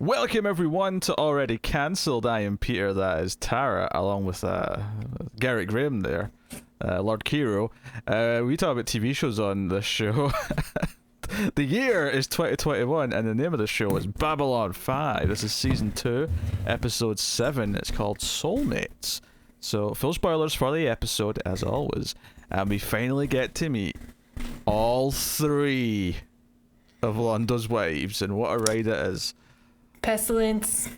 Welcome everyone to Already Cancelled. I am Peter, that is Tara, along with Garrett Graham there, Lord Kiro. We talk about TV shows on this show. The year is 2021 and the name of the show is Babylon 5. This is season 2, episode 7. It's called Soulmates. So full spoilers for the episode as always. And we finally get to meet all 3 of Londo's wives, and what a ride it is. Pestilence,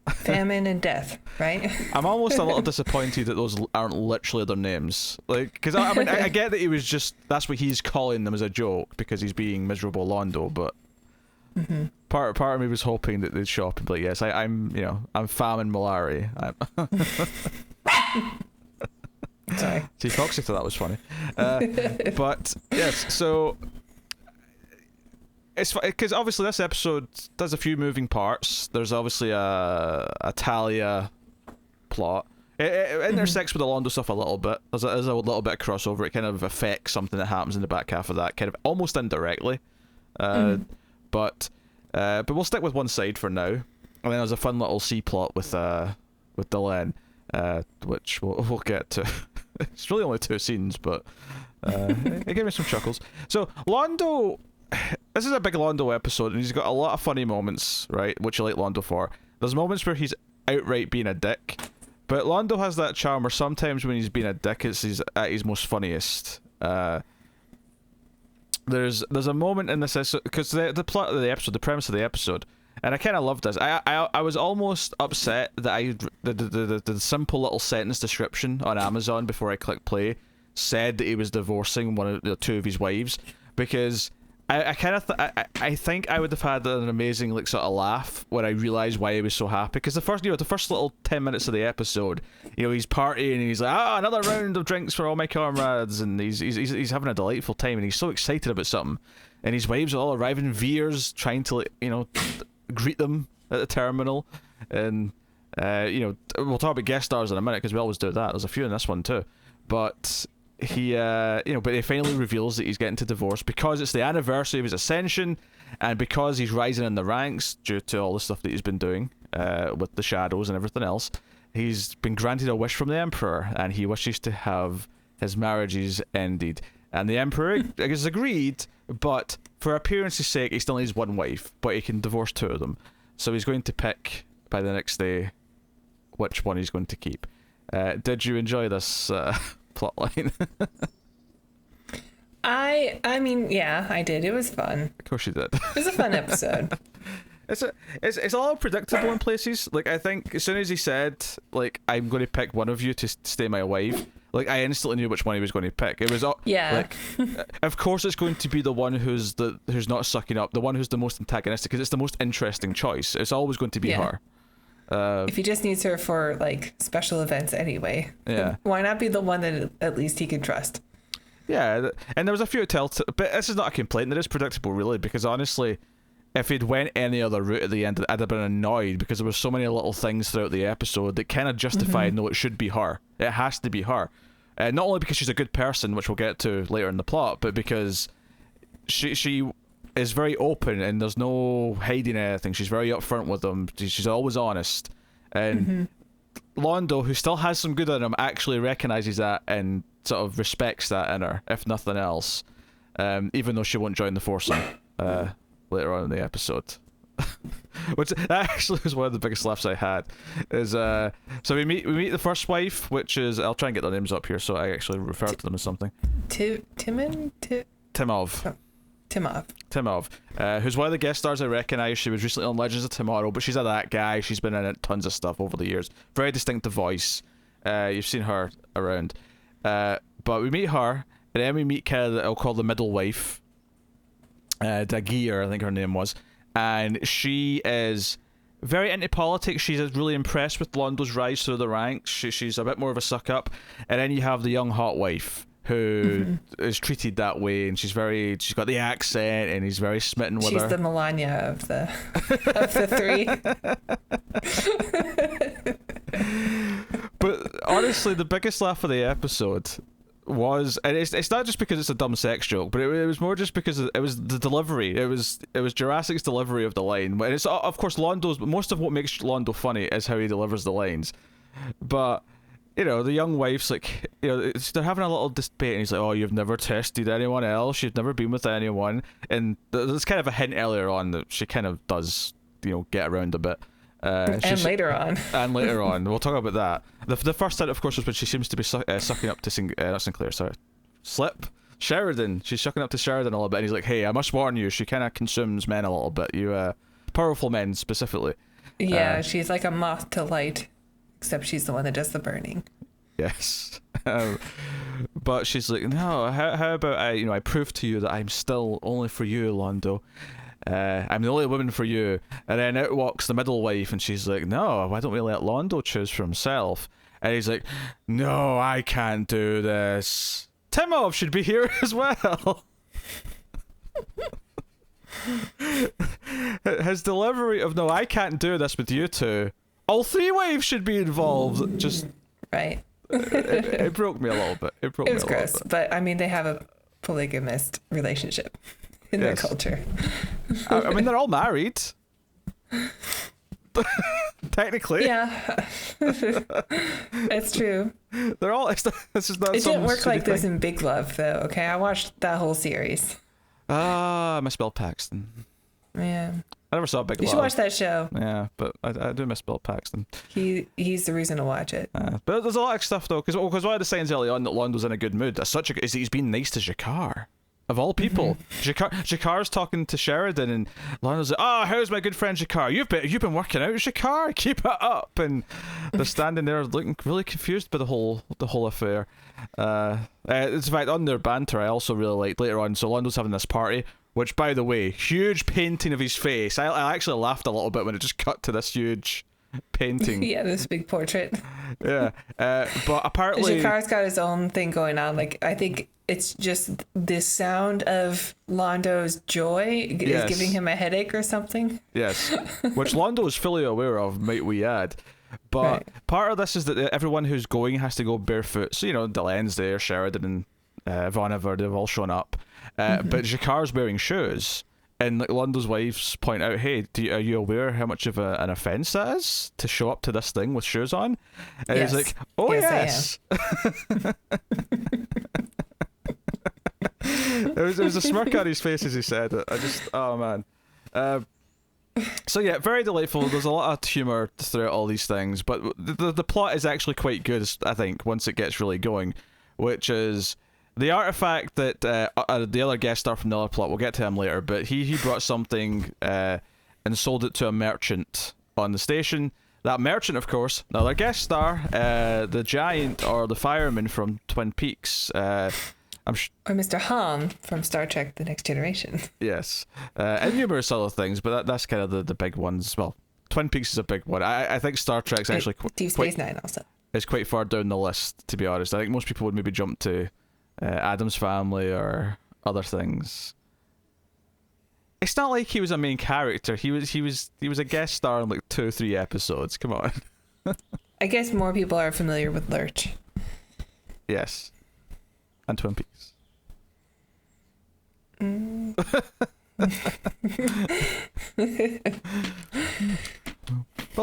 famine, and death, right? I'm almost a little disappointed that those aren't literally their names. Like, because I mean, I get that he was just, that's what he's calling them as a joke because he's being miserable Londo, but part of me was hoping that they'd show up and be like, yes, I'm Famine Malari. Sorry. See, Foxy thought that was funny. But, yes, so it's because obviously this episode does a few moving parts. There's obviously a Talia plot. It intersects with the Londo stuff a little bit. There's a little bit of crossover. It kind of affects something that happens in the back half of that, kind of almost indirectly. But we'll stick with one side for now. And then there's a fun little C plot with Delenn, which we'll get to. It's really only 2 scenes, but it gave me some chuckles. So Londo. This is a big Londo episode, and he's got a lot of funny moments, right? Which you like Londo for. There's moments where he's outright being a dick, but Londo has that charm where sometimes when he's being a dick, he's at his most funniest. There's a moment in this because the plot of the episode, the premise of the episode, and I kind of loved this. I was almost upset that the simple little sentence description on Amazon before I clicked play said that he was divorcing one of the 2 of his wives, because I kind of I think I would have had an amazing sort of laugh when I realised why he was so happy, because the first little 10 minutes of the episode, he's partying and he's like, another round of drinks for all my comrades, and he's having a delightful time and he's so excited about something, and his wives are all arriving, Veer's trying to greet them at the terminal, and we'll talk about guest stars in a minute because we always do that. There's a few in this one too, but he but he finally reveals that he's getting to divorce because it's the anniversary of his ascension, and because he's rising in the ranks due to all the stuff that he's been doing with the shadows and everything else. He's been granted a wish from the Emperor, and he wishes to have his marriages ended, and the Emperor I guess agreed, but for appearance's sake he still needs one wife, but he can divorce 2 of them, so he's going to pick by the next day which one he's going to keep. Did you enjoy this plotline? I mean, yeah, I did. It was fun. Of course you did. It was a fun episode. It's a little predictable in places. Like, I think as soon as he said, I'm going to pick one of you to stay my wife, I instantly knew which one he was going to pick. It was of course it's going to be the one who's not sucking up, the one who's the most antagonistic, because it's the most interesting choice. It's always going to be her. If he just needs her for special events anyway, why not be the one that at least he can trust? Yeah, and there was a few but this is not a complaint. It is predictable, really, because honestly, if he'd went any other route at the end, I'd have been annoyed because there were so many little things throughout the episode that kind of justified, no, it should be her. It has to be her. Not only because she's a good person, which we'll get to later in the plot, but because she is very open and there's no hiding anything. She's very upfront with them. She's always honest. And Londo, who still has some good in him, actually recognises that and sort of respects that in her, if nothing else. Even though she won't join the foursome later on in the episode. Which that actually was one of the biggest laughs I had. Is so we meet the first wife, which is, I'll try and get their names up here so I actually refer to them as something. Timov. Timov, who's one of the guest stars I recognise. She was recently on Legends of Tomorrow, but she's that guy. She's been in tons of stuff over the years. Very distinctive voice. You've seen her around. But we meet her, and then we meet kind of, I'll call the middle wife, Dagir, I think her name was, and she is very into politics. She's really impressed with Londo's rise through the ranks. She's a bit more of a suck-up. And then you have the young hot wife, who is treated that way, and she's got the accent, and he's very smitten with her. She's the Melania of the 3. But honestly, the biggest laugh of the episode was, and it's not just because it's a dumb sex joke, but it was more just because it was the delivery. It was Jurassic's delivery of the line. And it's, of course, Londo's. Most of what makes Londo funny is how he delivers the lines. But you know, the young wife's like, you know, they're having a little debate, and he's like, "Oh, you've never tested anyone else. You've never been with anyone." And there's kind of a hint earlier on that she kind of does, you know, get around a bit. And later on. And later on. We'll talk about that. The first time, of course, was when she seems to be sucking up to not Sinclair, sorry. Sheridan. She's sucking up to Sheridan a little bit, and he's like, "Hey, I must warn you, she kind of consumes men a little bit. You, powerful men specifically." Yeah, she's like a moth to light, except she's the one that does the burning. Yes. But she's like, "No, how about I prove to you that I'm still only for you, Londo. I'm the only woman for you." And then out walks the middle wife, and she's like, "No, why don't we let Londo choose for himself?" And he's like, "No, I can't do this. Timov should be here as well." His delivery of, "No, I can't do this with you two. All three wives should be involved." Just right. It broke me a little bit. It was gross, but I mean, they have a polygamist relationship in their culture. I mean, they're all married. Technically. Yeah. It's true. They're all. This is not. It didn't work like this in Big Love, though. Okay, I watched that whole series. I miss Bill Paxton. Yeah. I never saw Big Love. You should watch that show. Yeah, but I do miss Bill Paxton. He's the reason to watch it. But there's a lot of stuff though, because one of the signs early on that Londo's in a good mood is that he's been nice to G'Kar. Of all people, G'Kar's talking to Sheridan, and Londo's like, "Oh, how's my good friend G'Kar? You've been working out, G'Kar. Keep it up." And they're standing there looking really confused by the whole affair. In fact, on their banter, I also really liked later on. So Londo's having this party, which, by the way, huge painting of his face. I actually laughed a little bit when it just cut to this huge painting. Yeah, this big portrait. Yeah, but apparently G'Kar's got his own thing going on. Like, I think it's just the sound of Londo's joy is giving him a headache or something. Yes, which Londo is fully aware of, might we add. But part of this is that everyone who's going has to go barefoot. So, you know, Delen's there, Sheridan and Voniver, they've all shown up. But G'Kar's wearing shoes. And like Londo's wives point out, "Hey, are you aware how much of an offence that is to show up to this thing with shoes on?" And he's like, "Oh yes." It was a smirk on his face as he said it. Oh man. So yeah, very delightful. There's a lot of humour throughout all these things, but the plot is actually quite good, I think, once it gets really going, which is the artifact that the other guest star from the other plot, we'll get to him later, but he brought something and sold it to a merchant on the station. That merchant, of course, another guest star, the giant or the fireman from Twin Peaks. Or Mr. Han from Star Trek The Next Generation. Yes. And numerous other things, but that's kind of the big ones. Well, Twin Peaks is a big one. I think Star Trek's actually Deep Space Nine also. It's quite far down the list, to be honest. I think most people would maybe jump to Addams Family or other things. It's not like he was a main character. He was a guest star in like 2 or 3 episodes. Come on. I guess more people are familiar with Lurch. Yes. And Twin Peaks. We'll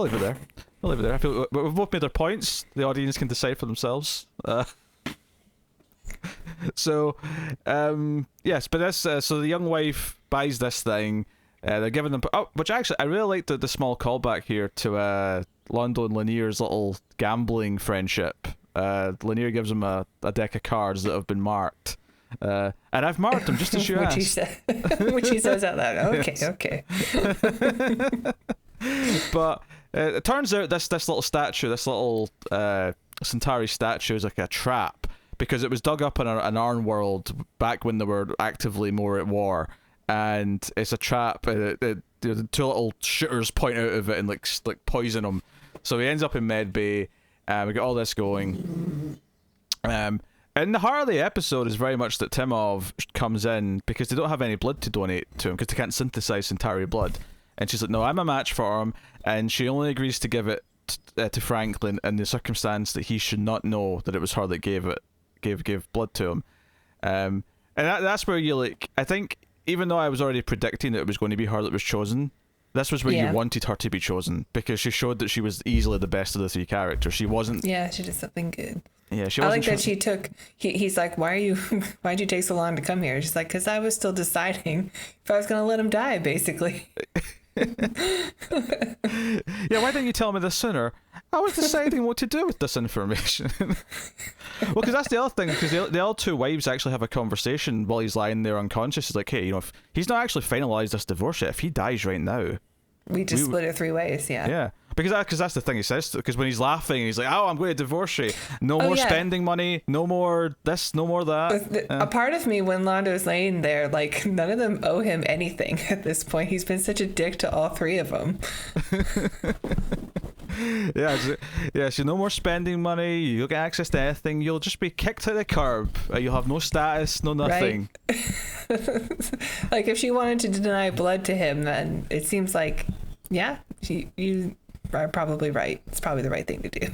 leave it there. I feel we've both made our points. The audience can decide for themselves. Yes, but this so the young wife buys this thing. They're giving them which actually I really liked the small callback here to Londo and Lanier's little gambling friendship. Lanier gives him a deck of cards that have been marked. And I've marked them just as you asked. Which he says out loud. Okay, yes. Okay. But it turns out this little statue, this little Centauri statue is like a trap, because it was dug up in an Arn world back when they were actively more at war, and it's a trap. The 2 little shooters point out of it and like poison him. So he ends up in Med Bay. We got all this going. And the heart of the episode is very much that Timov comes in because they don't have any blood to donate to him because they can't synthesize Centauri blood. And she's like, "No, I'm a match for him." And she only agrees to give it to Franklin in the circumstance that he should not know that it was her that gave it gave blood to him. And that's where you like. I think even though I was already predicting that it was going to be her that was chosen, this was where you wanted her to be chosen because she showed that she was easily the best of the three characters. She wasn't. Yeah, she did something good. Yeah, she I wasn't. like that she took. He's like, why'd you take so long to come here? She's like, because I was still deciding if I was gonna let him die, basically. Yeah, why didn't you tell me this sooner? I was deciding what to do with this information. Well, because that's the other thing, because the other two wives actually have a conversation while he's lying there unconscious. He's like, hey, if he's not actually finalised this divorce yet, if he dies right now... We just split it 3 ways, yeah. Yeah, because that's the thing he says, because when he's laughing, he's like, oh, I'm going to divorce you. No more spending money, no more this, no more that. A part of me, when Londo's laying there, like, none of them owe him anything at this point. He's been such a dick to all 3 of them. So no more spending money, you'll get access to anything, you'll just be kicked to the curb. You'll have no status, no nothing. Right? Like, if she wanted to deny blood to him, then it seems like, you are probably right. It's probably the right thing to do.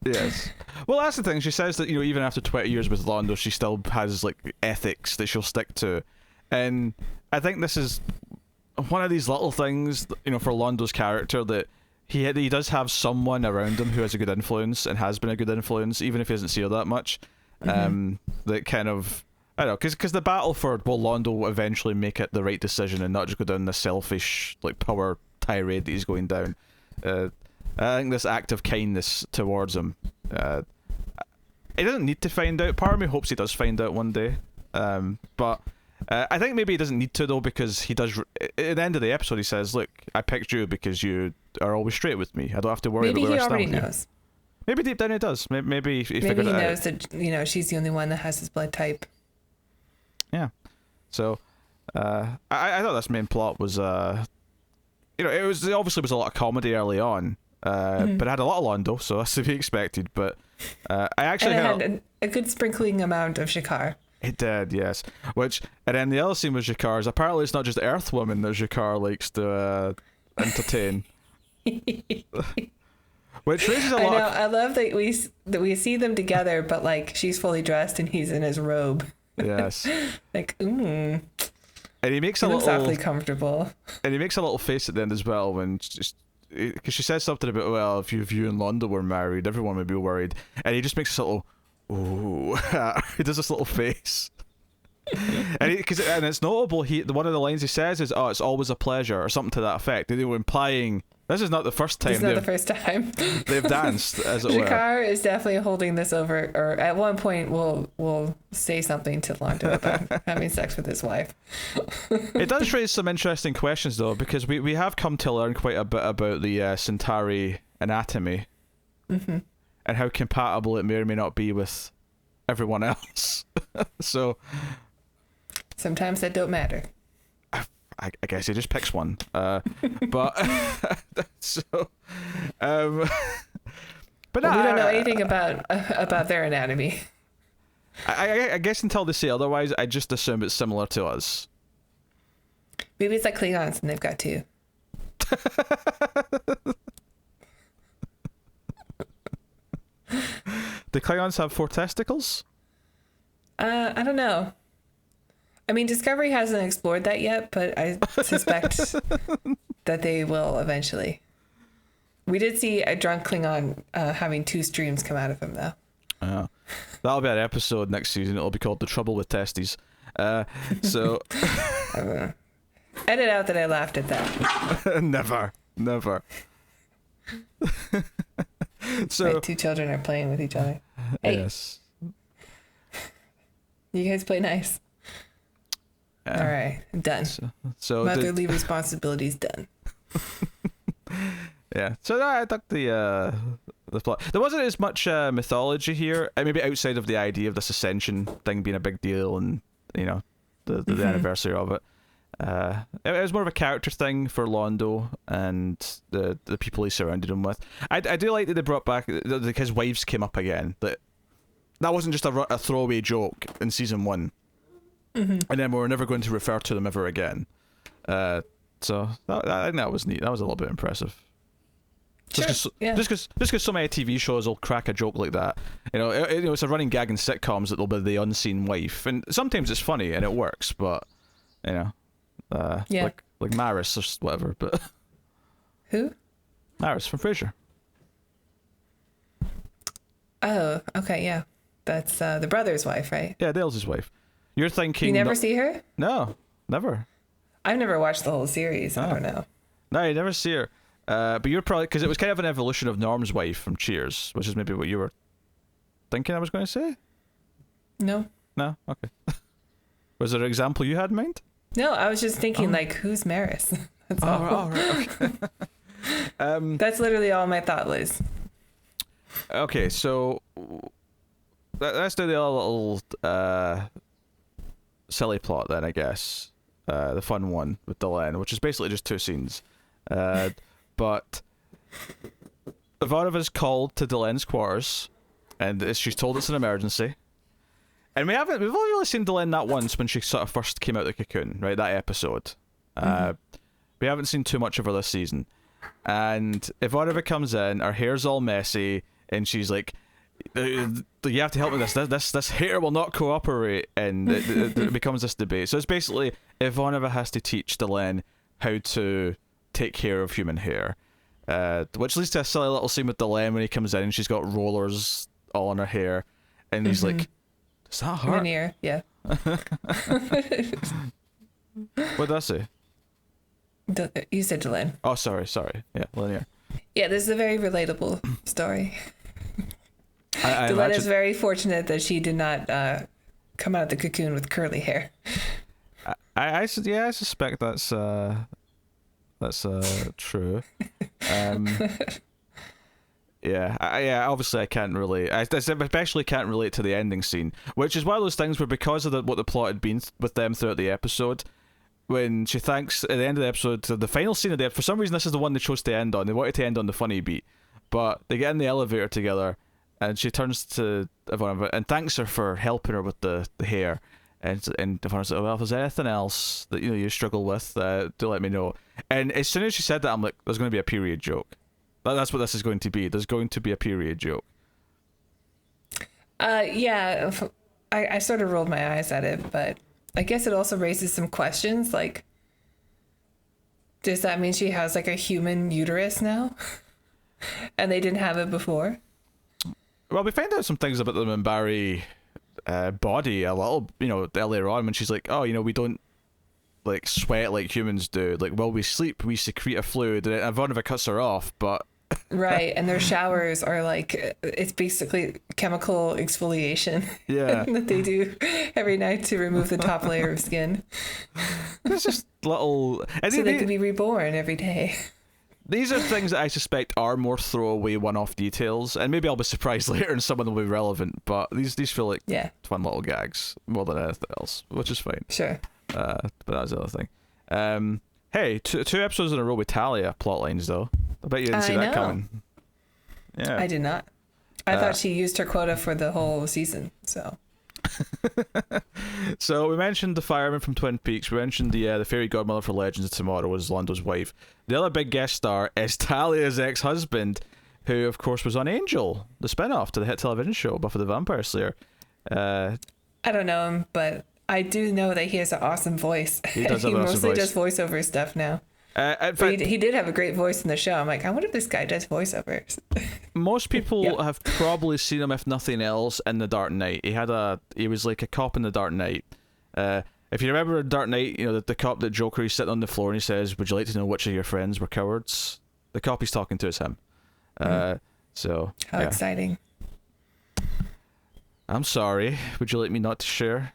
Yes. Well, that's the thing. She says that, even after 20 years with Londo, she still has, like, ethics that she'll stick to. And I think this is one of these little things, for Londo's character, that he does have someone around him who has a good influence and has been a good influence, even if he doesn't see her that much. That kind of... I don't know, because the battle for, will Londo eventually make it the right decision and not just go down the selfish, like, power tirade that he's going down. I think this act of kindness towards him, he doesn't need to find out. Part of me hopes he does find out one day. But I think maybe he doesn't need to, though, because he does... At the end of the episode, he says, look, I picked you because you are always straight with me. I don't have to worry about where I stand with you. Maybe he already knows. Maybe deep down he does. Maybe he figured it out. Maybe he knows that, she's the only one that has his blood type. Yeah. So, I thought this main plot was, it obviously was a lot of comedy early on, but it had a lot of Londo, so that's to be expected. But I actually had a good sprinkling amount of G'Kar. It did, yes. And then the other scene with G'Kar is apparently it's not just Earth women that G'Kar likes to entertain. Which raises a lot. I know. I love that we see them together, but like she's fully dressed and he's in his robe. Yes. Like, And he makes a little awfully comfortable. And he makes a little face at the end as well when because she says something about, well, if you and Londo were married, everyone would be worried, and he just makes this little ooh. He does this little face. And it's notable. One of the lines he says is, "Oh, it's always a pleasure," or something to that effect. They were implying this is not the first time. It's not the first time they've danced, as it were. G'Kar is definitely holding this over, or at one point will say something to Londo about having sex with his wife. It does raise some interesting questions, though, because we have come to learn quite a bit about the Centauri anatomy, and how compatible it may or may not be with everyone else. So. Sometimes that don't matter. I guess he just picks one. But so, but we don't know anything about their anatomy. I guess until they say otherwise, I just assume it's similar to us. Maybe it's like Klingons and they've got 2. Do Klingons have 4 testicles? I don't know. I mean, Discovery hasn't explored that yet, but I suspect that they will eventually. We did see a drunk Klingon having 2 streams come out of him, though. That'll be an episode next season. It'll be called The Trouble with Testes. So... Edit out that I laughed at that. Never. So my 2 children are playing with each other. Hey. Yes. You guys play nice. All right, I'm done. So motherly responsibilities done. Yeah. So I thought the plot. There wasn't as much mythology here. Maybe outside of the idea of this ascension thing being a big deal, and the anniversary of it. It was more of a character thing for Londo and the people he surrounded him with. I do like that they brought back his wives came up again. That wasn't just a throwaway joke in season 1. And then we were never going to refer to them ever again. So I think that was neat. That was a little bit impressive. Sure. Yeah. Just because so many TV shows will crack a joke like that, it's a running gag in sitcoms that they'll be the unseen wife, and sometimes it's funny and it works, but Yeah. like Maris or whatever, but Who? Maris from Frasier. Oh, okay, yeah. That's the brother's wife, right? Yeah, Dale's wife. You're thinking You never see her? No, never. I've never watched the whole series. I Oh. don't know. No, you never see her. But you're probably because it was kind of an evolution of Norm's wife from Cheers, which is maybe what you were thinking I was going to say. No. No, okay. Was there an example you had in mind? No, I was just thinking, like, who's Maris? That's all. Right, okay. That's literally all my thought was. Okay, so let's do the other little silly plot then, I guess. The fun one with Delenn, which is basically just two scenes. But Ivanova's called to Delenn's quarters, and she's told it's an emergency. And we've only really seen Delenn that once when she sort of first came out of the cocoon, right? That episode. We haven't seen too much of her this season. And Ivanova comes in, her hair's all messy, and she's like, "You have to help me with this. This hair will not cooperate," and it becomes this debate. So it's basically Ivanova has to teach Delenn how to take care of human hair, which leads to a silly little scene with Delenn when he comes in and she's got rollers all on her hair, and he's like, "Does that hurt?" Linear, yeah. What did I say? You said Delenn. Oh, sorry. Yeah, linear. Yeah, this is a very relatable story. I Delenn imagine, is very fortunate that she did not come out of the cocoon with curly hair. I suspect that's true. Yeah, obviously I can't relate. I especially can't relate to the ending scene, which is one of those things where because of what the plot had been with them throughout the episode, when she thanks at the end of the episode, the final scene of the episode, for some reason this is the one they chose to end on. They wanted to end on the funny beat, but they get in the elevator together, and she turns to Ivana and thanks her for helping her with the hair. And Ivana's like, "Well, if there's anything else that you struggle with, do let me know." And as soon as she said that, I'm like, "There's going to be a period joke. That's what this is going to be. There's going to be a period joke." Yeah, I sort of rolled my eyes at it, but I guess it also raises some questions. Like, does that mean she has like a human uterus now, and they didn't have it before? Well, we find out some things about the Minbari body a little, earlier on when she's like, "Oh, we don't like sweat like humans do. Like, while we sleep, we secrete a fluid." And Ivanova cuts her off, but Right, and their showers are like, it's basically chemical exfoliation. Yeah. that they do every night to remove the top layer of skin, it's just little. And so they can be reborn every day. These are things that I suspect are more throwaway one-off details, and maybe I'll be surprised later and some of them will be relevant, but these feel like fun little gags more than anything else, which is fine. Sure. But that's the other thing. Hey, two episodes in a row with Talia plotlines, though. I bet you didn't see that coming. Yeah. I did not. I thought she used her quota for the whole season, so... So we mentioned the fireman from Twin Peaks. We mentioned the fairy godmother for Legends of Tomorrow was Londo's wife. The other big guest star is Talia's ex-husband, who of course was on Angel, the spin-off to the hit television show Buffy the Vampire Slayer. I don't know him, but I do know that he has an awesome voice. He does have an awesome mostly voice. does voiceover stuff now. In But fact, he did have a great voice in the show. I'm like, I wonder if this guy does voiceovers. most people Yep. have probably seen him, if nothing else, in The Dark Knight. He was like a cop in The Dark Knight. If you remember Dark Knight, the cop that Joker, he's sitting on the floor and he says, "Would you like to know which of your friends were cowards?" The cop he's talking to is him. So How exciting. I'm sorry. Would you like me not to share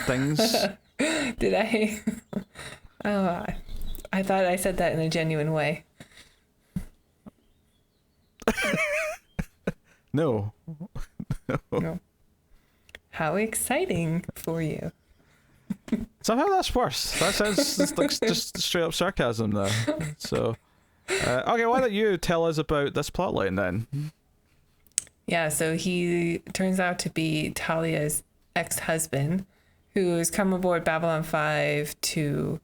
things? Did I? Oh, I thought I said that in a genuine way. No. No. How exciting for you. Somehow that's worse. That sounds like just straight up sarcasm there. So, okay, why don't you tell us about this plotline then? Yeah, so he turns out to be Talia's ex-husband, who has come aboard Babylon 5 to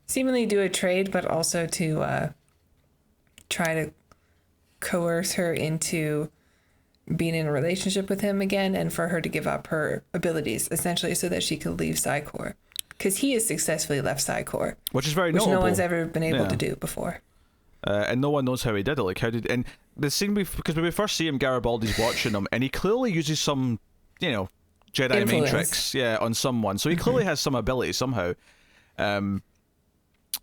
seemingly do a trade, but also to try to coerce her into being in a relationship with him again, and for her to give up her abilities, essentially, so that she could leave Psi Corps. Because he has successfully left Psi Corps. Which is very which notable. no one's ever been able to do before. And no one knows how he did it. Like, how did... And the scene, because when we first see him, Garibaldi's watching him, and he clearly uses some, you know, Jedi Influence. mind tricks, on someone. So he clearly has some ability somehow. But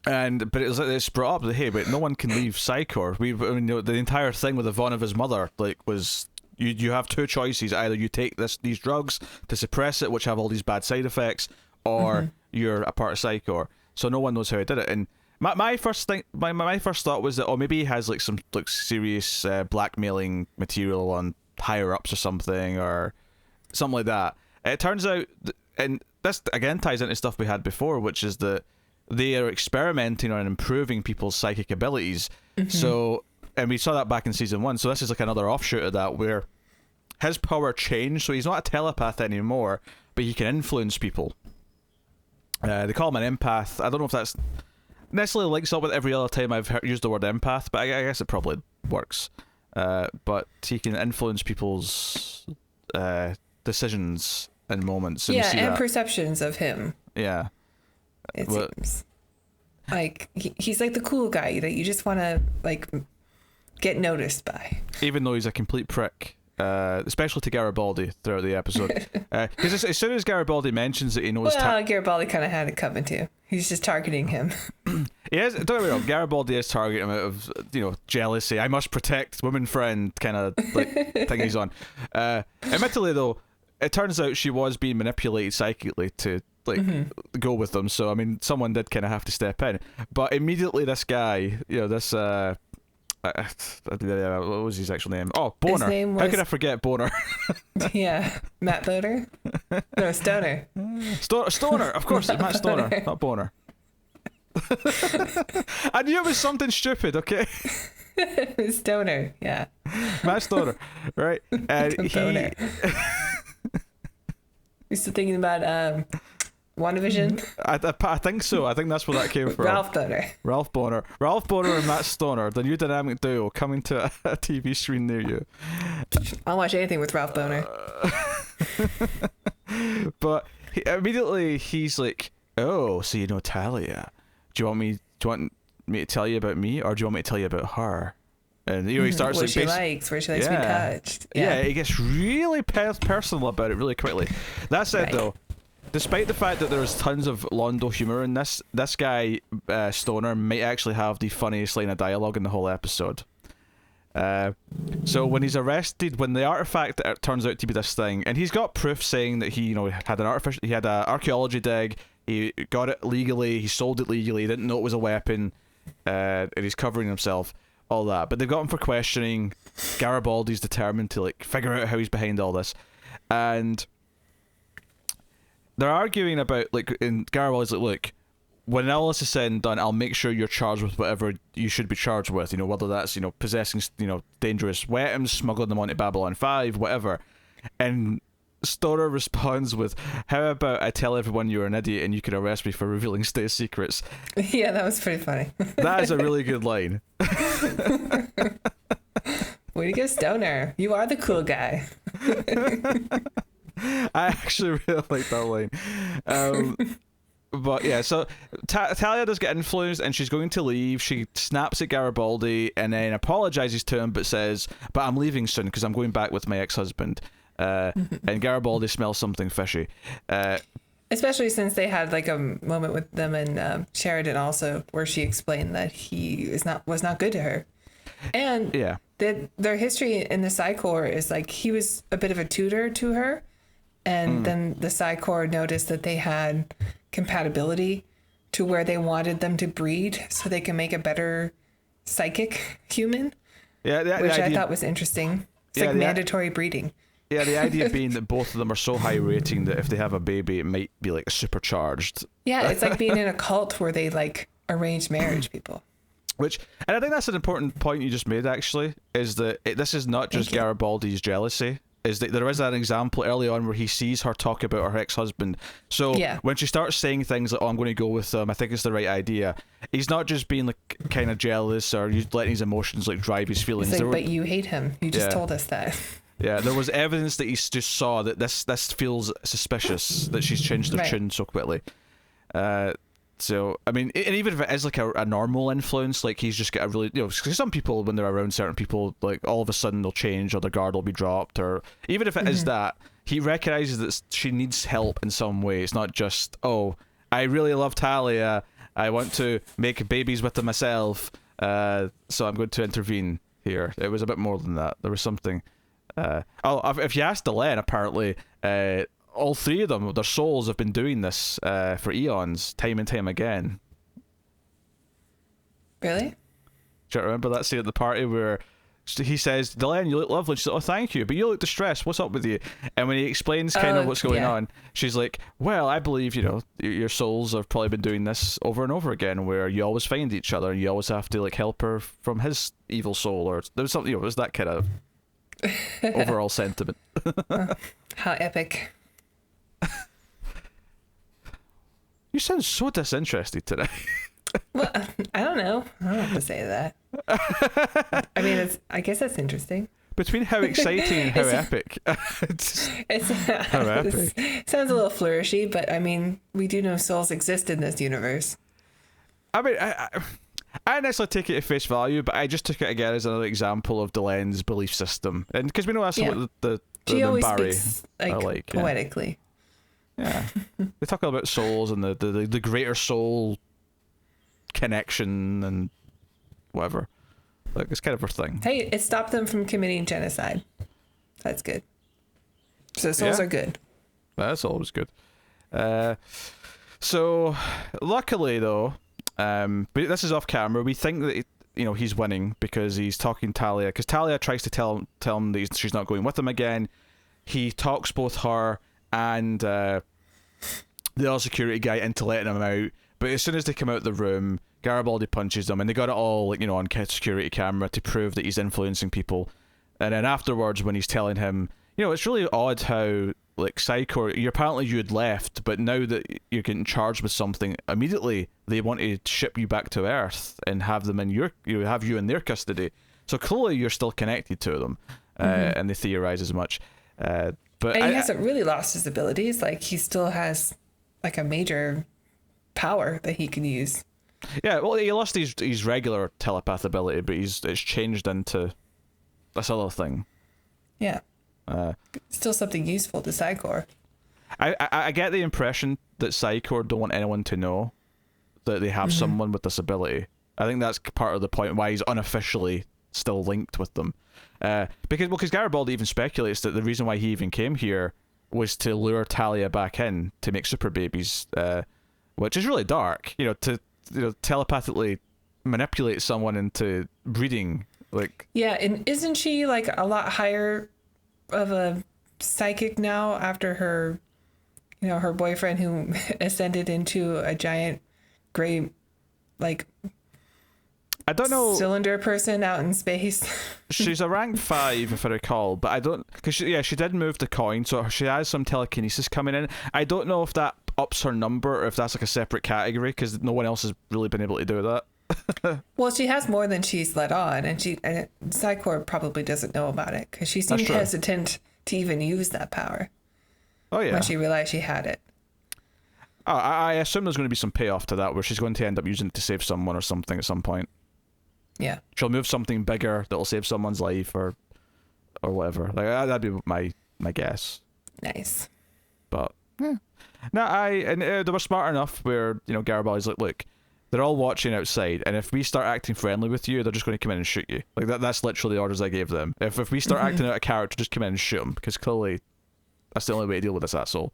it's brought up that, hey, but no one can leave Psi Corps. The entire thing with Yvonne of his mother, like, was... You have two choices. Either you take these drugs to suppress it, which have all these bad side effects, or you're a part of Psi Corps. So no one knows how he did it. And my first thought was that, maybe he has like some like serious blackmailing material on higher ups or something like that. It turns out, and this again ties into stuff we had before, which is that they are experimenting on improving people's psychic abilities. So. And we saw that back in season 1, so this is like another offshoot of that, where his power changed, so he's not a telepath anymore, but he can influence people. They call him an empath. I don't know if that's necessarily links up with every other time I've used the word empath, but I guess it probably works. But he can influence people's decisions and moments. And and perceptions of him. Yeah. It seems. Like, he's like the cool guy that you just want to, like... get noticed by, even though he's a complete prick, especially to Garibaldi throughout the episode. Because as soon as Garibaldi mentions that he knows, Garibaldi kind of had it coming too. He's just targeting him. Yes, don't get me wrong. Garibaldi is targeting him out of jealousy. I must protect woman friend kind of like thing he's on. Admittedly, though, it turns out she was being manipulated psychically to go with them. So I mean, someone did kind of have to step in. But immediately, this guy, this. What was his actual name? Oh, Boner. His name was... How could I forget Boner? Yeah, Matt Boner? No, Stoner. Stoner, of course, it's Matt Stoner, not Boner. I knew it was something stupid, okay? Stoner, yeah. Matt Stoner, right? And Boner. You're still thinking about WandaVision? I think so. I think that's where that came from. Ralph Boner. Ralph Boner and Matt Stoner, the new dynamic duo coming to a TV screen near you. I'll watch anything with Ralph Boner. But immediately he's like, "Oh, so you know Talia? Do you want me to tell you about me, or do you want me to tell you about her?" And he starts what like she likes, where she likes to be touched. Yeah, he gets really personal about it really quickly. That said, though, despite the fact that there's tons of Londo humor in this guy, Stoner, might actually have the funniest line of dialogue in the whole episode. So when he's arrested, when the artifact turns out to be this thing, and he's got proof saying that he had an archaeology dig, he got it legally, he sold it legally, he didn't know it was a weapon, and he's covering himself, all that. But they've got him for questioning. Garibaldi's determined to figure out how he's behind all this, and they're arguing about, and Garibaldi's like, look, when all this is said and done, I'll make sure you're charged with whatever you should be charged with, whether that's, possessing, dangerous weapons, smuggling them onto Babylon 5, whatever. And Stoner responds with, how about I tell everyone you're an idiot and you can arrest me for revealing state secrets? Yeah, that was pretty funny. That is a really good line. Way to go, Stoner. You are the cool guy. I actually really like that line. But yeah, so Talia does get influenced and she's going to leave. She snaps at Garibaldi and then apologizes to him, but says, but I'm leaving soon because I'm going back with my ex-husband. And Garibaldi smells something fishy. Especially since they had a moment with them and Sheridan also, where she explained that he was not good to her. And yeah, their history in the Psi Corps is he was a bit of a tutor to her. And then the Psi Corps noticed that they had compatibility to where they wanted them to breed so they can make a better psychic human. Yeah, which I thought was interesting. It's mandatory breeding. Yeah, the idea being that both of them are so high rating that if they have a baby, it might be supercharged. Yeah, it's like being in a cult where they arrange marriage people. And I think that's an important point you just made, actually, is that this is not just Garibaldi's jealousy. Is that there is an example early on where he sees her talk about her ex-husband. So when she starts saying things like, oh, I'm going to go with them, I think it's the right idea, he's not just being like kind of jealous or letting his emotions like drive his feelings. It's like, but you hate him. You just told us that. Yeah, there was evidence that he just saw that this feels suspicious that she's changed her tune so quickly. So I mean, and even if it is like a normal influence, like he's just got a really, cause some people when they're around certain people, like all of a sudden they'll change or their guard will be dropped, or even if it is that, he recognizes that she needs help in some way. It's not just, oh, I really love Talia, I want to make babies with them myself, so I'm going to intervene here. It was a bit more than that. There was something. If you ask Delenn, apparently, all three of them, their souls have been doing this for eons, time and time again. Really? Do you remember that scene at the party where he says, Delenn, you look lovely. She says, oh, thank you, but you look distressed. What's up with you? And when he explains kind of what's going on, she's like, well, I believe, your souls have probably been doing this over and over again, where you always find each other and you always have to like help her from his evil soul, or there was something, it was that kind of overall sentiment. How epic. You sound so disinterested today. Well, I don't know. I don't have to say that. I mean, I guess that's interesting. Between how exciting and how epic. How epic. Sounds a little flourishy, but I mean, we do know souls exist in this universe. I mean, I didn't necessarily take it at face value, but I just took it again as another example of Delenn's belief system. And because we know that's what the she always Barry speaks are like. Poetically. Yeah. They talk about souls and the greater soul connection and whatever. Like, it's kind of her thing. Hey, it stopped them from committing genocide. That's good. So souls are good. That's always good. So luckily though, but this is off camera, we think that he's winning because he's talking Talia, because Talia tries to tell him that she's not going with him again. He talks both her and the other security guy into letting him out, but as soon as they come out of the room, Garibaldi punches them, and they got it all on security camera to prove that he's influencing people. And then afterwards, when he's telling him, it's really odd how like Psychor, you had left, but now that you're getting charged with something, immediately they want to ship you back to Earth and have them in have you in their custody. So clearly you're still connected to them, and they theorize as much. But and he hasn't really lost his abilities. Like, he still has like a major power that he can use. Yeah, well, he lost his regular telepath ability, but it's changed into this other thing. Yeah. Still something useful to Psychor. I get the impression that Psychor don't want anyone to know that they have someone with this ability. I think that's part of the point why he's unofficially still linked with them. Because Garibaldi even speculates that the reason why he even came here was to lure Talia back in to make super babies, which is really dark. To telepathically manipulate someone into breeding, like. Yeah, and isn't she like a lot higher of a psychic now after her, her boyfriend who ascended into a giant gray, like, I don't know, cylinder person out in space. She's a rank 5 if I recall, but I don't, because she did move the coin, so she has some telekinesis coming in. I don't know if that ups her number or if that's like a separate category, because no one else has really been able to do that. Well, she has more than she's let on, and Psychor probably doesn't know about it because she seemed hesitant to even use that power. Oh yeah. When she realized she had it. Oh, I assume there's going to be some payoff to that, where she's going to end up using it to save someone or something at some point. Yeah. She'll move something bigger that'll save someone's life or whatever. Like, that'd be my guess. Nice. But yeah. No, they were smart enough where Garibaldi's like, look, they're all watching outside, and if we start acting friendly with you, they're just going to come in and shoot you. Like that's literally the orders I gave them. If we start acting out of character, just come in and shoot them, because clearly that's the only way to deal with this asshole.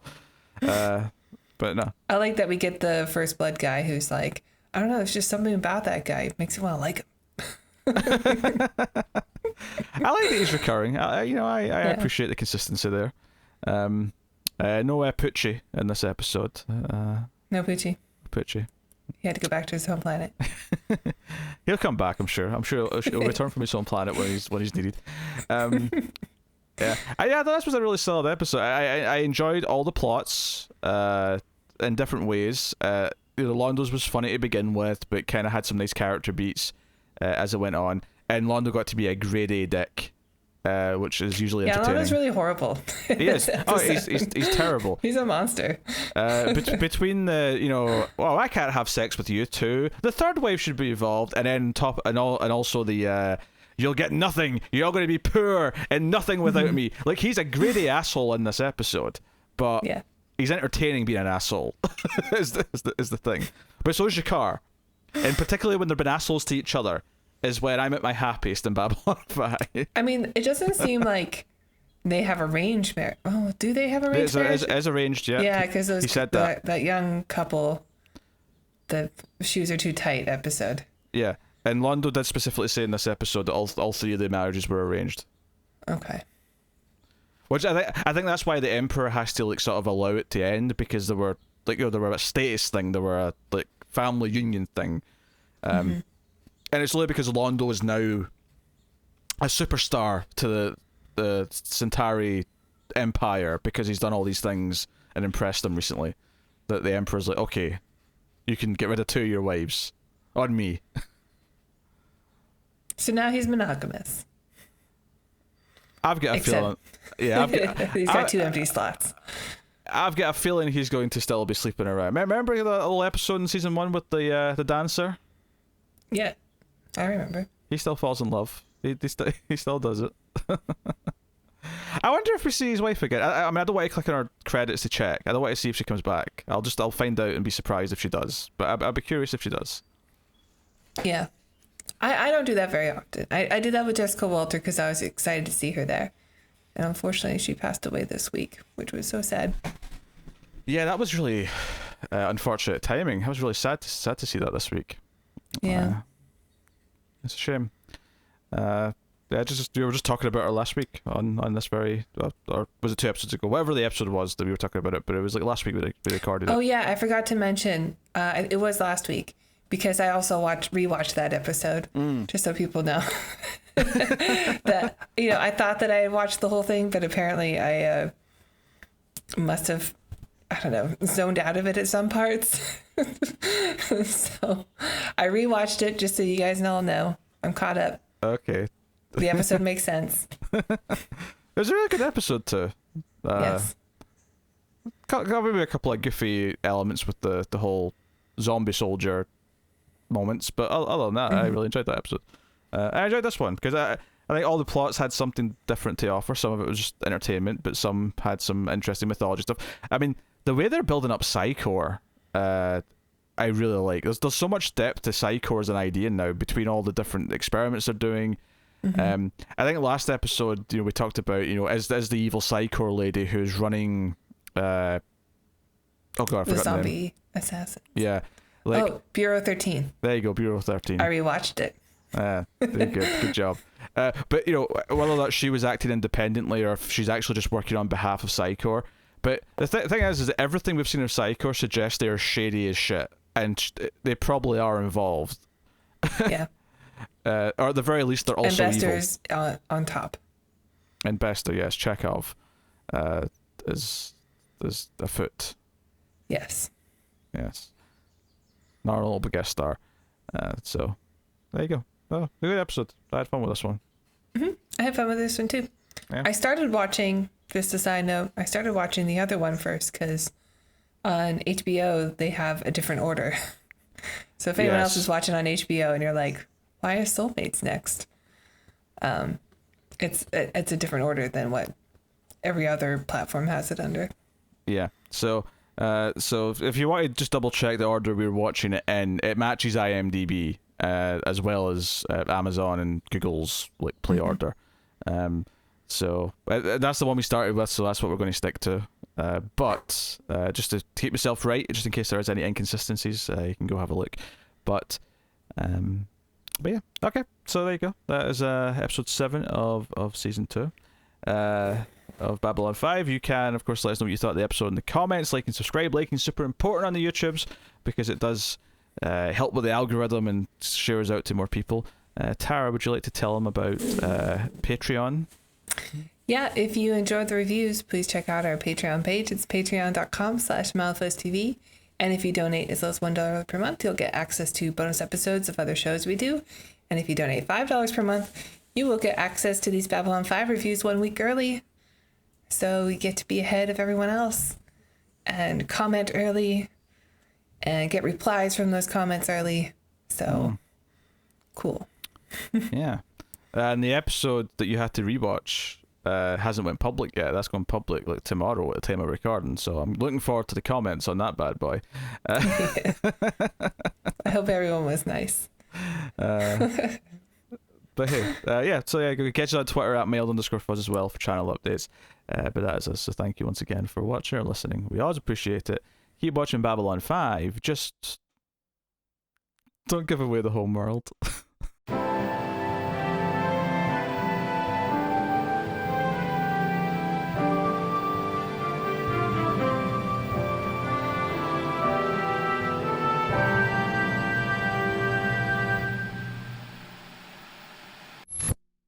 But no. I like that we get the First Blood guy who's like, I don't know, there's just something about that guy. It makes you want to like him. I like that he's recurring. I appreciate the consistency there. No Pucci in this episode. No Pucci. Pucci. He had to go back to his home planet. He'll come back, I'm sure. He'll return from his home planet when he's needed. Yeah. This was a really solid episode. I enjoyed all the plots in different ways. Londo's was funny to begin with, but kind of had some nice character beats as it went on, and Londo got to be a grade A dick, which is usually entertaining. Londo's really horrible. He is. Oh, he's terrible. He's a monster. Between the I can't have sex with you too. The third wave should be involved, and then also the you'll get nothing. You're going to be poor and nothing without me. Like, he's a grade A asshole in this episode, but he's entertaining being an asshole. is the thing. But so is Jakar, and particularly when they've been assholes to each other, is when I'm at my happiest in Babylon 5. I mean, it doesn't seem like they have arranged marriage. Oh, do they have arranged marriage? As arranged, yeah. Yeah, because he said that young couple, the shoes are too tight episode. Yeah, and Londo did specifically say in this episode that all three of the marriages were arranged. Okay. Which I think that's why the Emperor has to like sort of allow it to end, because there were a status thing, there were a like family union thing, and it's only because Londo is now a superstar to the Centauri Empire because he's done all these things and impressed them recently, that the Emperor's like, okay, you can get rid of 2 of your wives on me. So now he's monogamous. I've got a feeling. Yeah, he's got 2 empty slots. I've got a feeling he's going to still be sleeping around. Remember the little episode in season 1 with the dancer? Yeah, I remember. He still falls in love. He still does it. I wonder if we see his wife again. I mean, I don't want to click on her credits to check. I don't want to see if she comes back. I'll find out and be surprised if she does. But I'd be curious if she does. Yeah. I don't do that very often. I did that with Jessica Walter because I was excited to see her there. And unfortunately, she passed away this week, which was so sad. Yeah, that was really unfortunate timing. I was really sad to see that this week. Yeah. It's a shame. We were just talking about her last week on this very, or was it 2 episodes ago? Whatever the episode was that we were talking about it, but it was like last week we recorded it. Oh yeah, I forgot to mention, it was last week, because I also rewatched that episode, just so people know. That, I thought that I had watched the whole thing, but apparently I must have, I don't know, zoned out of it at some parts. So I rewatched it just so you guys all know. I'm caught up. Okay. The episode makes sense. It was a really good episode too. Yes. Got maybe a couple of goofy elements with the whole zombie soldier moments, but other than that, I really enjoyed that episode. I enjoyed this one because I think all the plots had something different to offer. Some of it was just entertainment, but some had some interesting mythology stuff. I mean, the way they're building up Psychor, I really like. There's so much depth to Psychor as an idea now between all the different experiments they're doing. I think last episode, we talked about, as the evil Psychor lady who's running. Oh god, I forgot the zombie the name. assassin. Yeah. Bureau 13. There you go, Bureau 13. I rewatched it. Good job. But whether or not she was acting independently or if she's actually just working on behalf of Psychor. But the thing is that everything we've seen of Psychor suggests they are shady as shit, and they probably are involved. Yeah. Or at the very least, they're also evil. And Bester's on top. And Bester, yes, Chekhov, is afoot. Yes. Yes. Not a little big guest star. So, there you go. Oh, a good episode. I had fun with this one. I had fun with this one too. Yeah. I started watching, just a side note, the other one first because on HBO they have a different order. So if anyone else is watching on HBO and you're like, why is Soulmates next? It's a different order than what every other platform has it under. Yeah. So if you want to just double check the order we were watching it in, it matches IMDb as well as Amazon and Google's play order. So that's the one we started with, so that's what we're going to stick to. But just to keep myself right, just in case there is any inconsistencies, you can go have a look. But yeah, okay. So there you go. That is episode 7 of season 2 of Babylon 5. You can, of course, let us know what you thought of the episode in the comments. Like and subscribe. Liking is super important on the YouTubes because it does help with the algorithm and share us out to more people. Tara, would you like to tell them about Patreon? Yeah, if you enjoyed the reviews, please check out our Patreon page. It's patreon.com/MouthlessTV. And if you donate as low as $1 per month, you'll get access to bonus episodes of other shows we do. And if you donate $5 per month, you will get access to these Babylon 5 reviews 1 week early. So you get to be ahead of everyone else and comment early and get replies from those comments early. So cool. Yeah. And the episode that you had to rewatch hasn't went public yet. That's going public like tomorrow at the time of recording. So I'm looking forward to the comments on that bad boy. I hope everyone was nice. But hey, yeah, so yeah, you can catch us on Twitter at mailed_fuzz as well for channel updates. But that is us, so thank you once again for watching or listening. We always appreciate it. Keep watching Babylon 5, just don't give away the home world.